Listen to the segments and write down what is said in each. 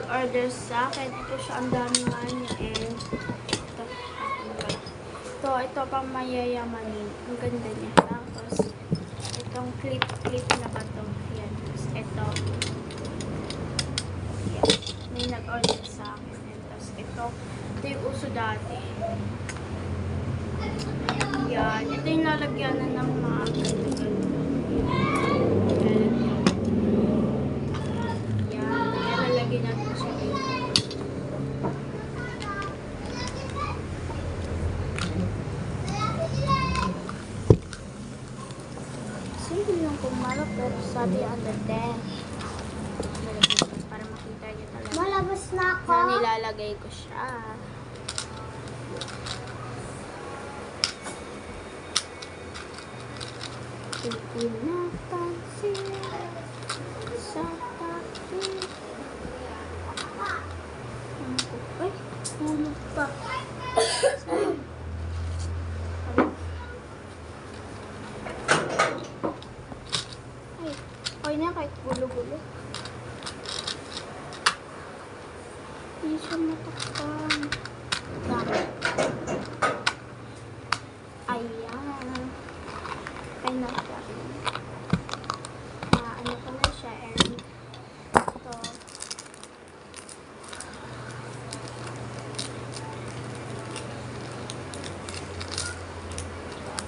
nag-order sa akin. Ito siya, ang dami nga niya eh. Ito pang mayayamanin. Ang ganda niya. Tapos, itong clip na ba ito? Yan. Tapos, ito. Yan. May nag-order sa akin. Tapos, ito yung uso dati. Yan. Ito yung lalagyan na ng mga ganda-ganda. Yan. Lalagyan natin siya dito. Hindi yung pumalap, pero sabi under 10. Para makita niyo talaga. Malabas na ako. Na nilalagay ko siya. Hindi napansin sa takip. Ay, hulog pa. Okay na, kahit gulo-gulo. Hindi siya matakpan. Ayan. Ay, nasa. Ano pa na siya, and ito.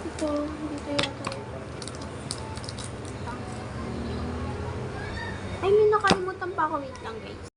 Ito, dito yata ito. Ay, may nakalimutan pa ako. Wait lang, guys.